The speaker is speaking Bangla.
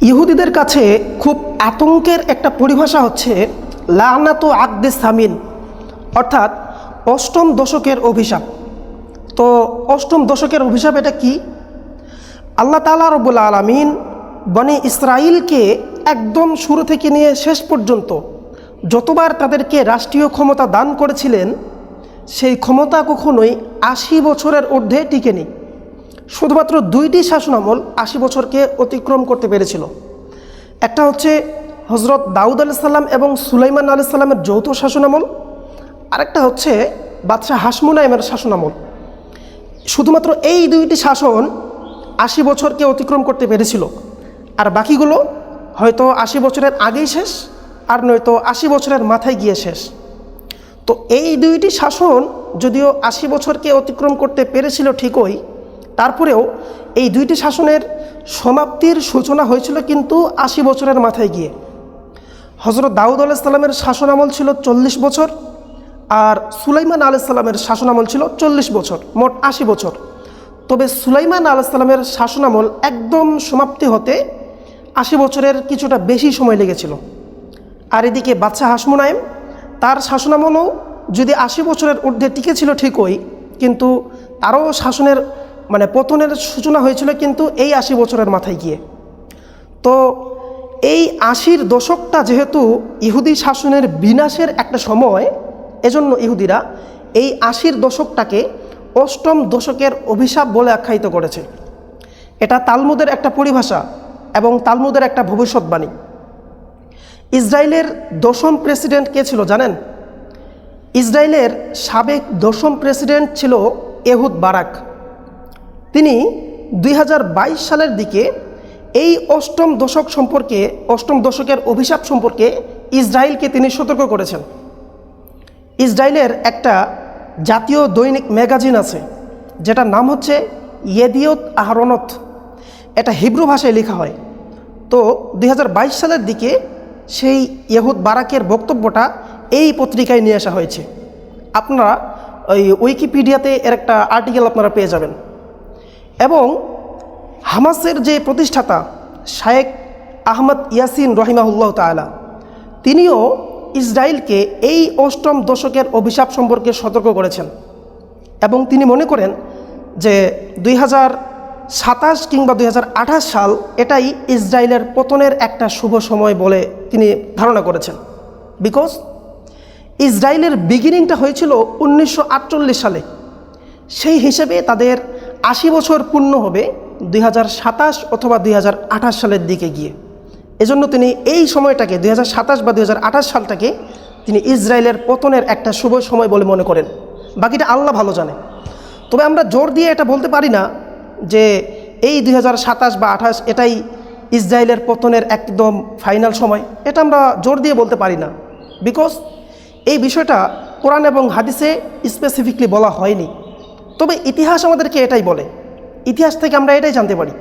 ইহুদিদের কাছে খুব আতঙ্কের একটা পরিভাষা হচ্ছে লানাতু আকদে সামিন, অর্থাৎ অষ্টম দশকের অভিশাপ। তো অষ্টম দশকের অভিশাপ এটা কি? আল্লাহ তাআলা রব্বুল আলামিন বনি ইসরাইলকে একদম শুরু থেকে নিয়ে শেষ পর্যন্ত যতবার তাদেরকে রাষ্ট্রীয় ক্ষমতা দান করেছিলেন, সেই ক্ষমতা কখনোই ৮০ বছরের ঊর্ধ্বে টিকেনি। শুধুমাত্র দুইটি শাসনামল ৮০ বছরকে অতিক্রম করতে পেরেছিল। একটা হচ্ছে হজরত দাউদ আলাইহিস সালাম এবং সুলাইমান আলাইহিস সালামের যৌথ শাসনামল, আরেকটা হচ্ছে বাদশাহ হাশমুনাইমের শাসনামল। শুধুমাত্র এই দুইটি শাসন ৮০ বছরকে অতিক্রম করতে পেরেছিল, আর বাকিগুলো হয়তো ৮০ বছরের আগেই শেষ, আর নয়তো ৮০ বছরের মাথায় গিয়ে শেষ। তো এই দুইটি শাসন যদিও ৮০ বছরকে অতিক্রম করতে পেরেছিল ঠিকই, তারপরেও এই দুইটি শাসনের সমাপ্তির সূচনা হয়েছিল কিন্তু ৮০ বছরের মাথায় গিয়ে। হজরত দাউদ আলাইহিস সালামের শাসনামল ছিল ৪০ বছর, আর সুলাইমান আলাইহিস সালামের শাসনামল ছিল ৪০ বছর, মোট ৮০ বছর। তবে সুলাইমান আলাইহিস সালামের শাসনামল একদম সমাপ্তি হতে ৮০ বছরের কিছুটা বেশি সময় লেগেছিল। আর এদিকে বাদশাহ হাশমুনাইম, তার শাসনামলও যদি ৮০ বছরের ঊর্ধ্বে টিকেছিল ঠিকই, কিন্তু তারও শাসনের পতনের সূচনা হয়েছিল কিন্তু এই ৮০ বছরের মাথায় গিয়ে। তো এই ৮০-র দশকটা যেহেতু ইহুদি শাসনের বিনাশের একটা সময়, এজন্য ইহুদিরা এই ৮০-র দশকটাকে অষ্টম দশকের অভিশাপ বলে আখ্যায়িত করেছে। এটা তালমুদের একটা পরিভাষা এবং তালমুদের একটা ভবিষ্যৎবাণী। ইসরায়েলের দশম প্রেসিডেন্ট কে ছিল জানেন? ইসরায়েলের সাবেক দশম প্রেসিডেন্ট ছিল এহুদ বারাক। তিনি ২০২২ সালের দিকে এই অষ্টম দশকের অভিশাপ সম্পর্কে ইসরায়েলকে তিনি সতর্ক করেছেন। ইসরায়েলের একটা জাতীয় দৈনিক ম্যাগাজিন আছে, যেটার নাম হচ্ছে ইয়েদিওত আহরনথ। এটা হিব্রু ভাষায় লেখা হয়। তো ২০২২ সালের দিকে সেই এহুদ বারাকের বক্তব্যটা এই পত্রিকায় নিয়ে আসা হয়েছে। আপনারা ওই উইকিপিডিয়াতে এর একটা আর্টিকেল আপনারা পেয়ে যাবেন। এবং হামাসের যে প্রতিষ্ঠাতা শায়েখ আহমদ ইয়াসিন রহিমাহুল্লাহ তাআলা, তিনিও ইসরায়েলকে এই অষ্টম দশকের অভিশাপ সম্পর্কে সতর্ক করেছেন এবং তিনি মনে করেন যে ২০২৭ কিংবা ২০২৮ সাল এটাই ইসরায়েলের পতনের একটা শুভ সময় বলে তিনি ধারণা করেছেন। বিকজ ইসরায়েলের বিগিনিংটা হয়েছিল ১৯৪৮ সালে, সেই হিসেবে তাদের ৮০ বছর পূর্ণ হবে ২০২৭ অথবা ২০২৮ সালের দিকে গিয়ে। এজন্য তিনি এই সময়টাকে ২০২৭ বা ২০২৮ সালটাকে তিনি ইসরায়েলের পতনের একটা শুভ সময় বলে মনে করেন। বাকিটা আল্লাহ ভালো জানে। তবে আমরা জোর দিয়ে এটা বলতে পারি না যে এই ২০২৭ বা ২৮ এটাই ইসরায়েলের পতনের একদম ফাইনাল সময়, এটা আমরা জোর দিয়ে বলতে পারি না। বিকজ এই বিষয়টা কোরআন এবং হাদিসে স্পেসিফিকলি বলা হয়নি। তবে ইতিহাস আমাদেরকে এটাই বলে, ইতিহাস থেকে আমরা এটাই জানতে পারি।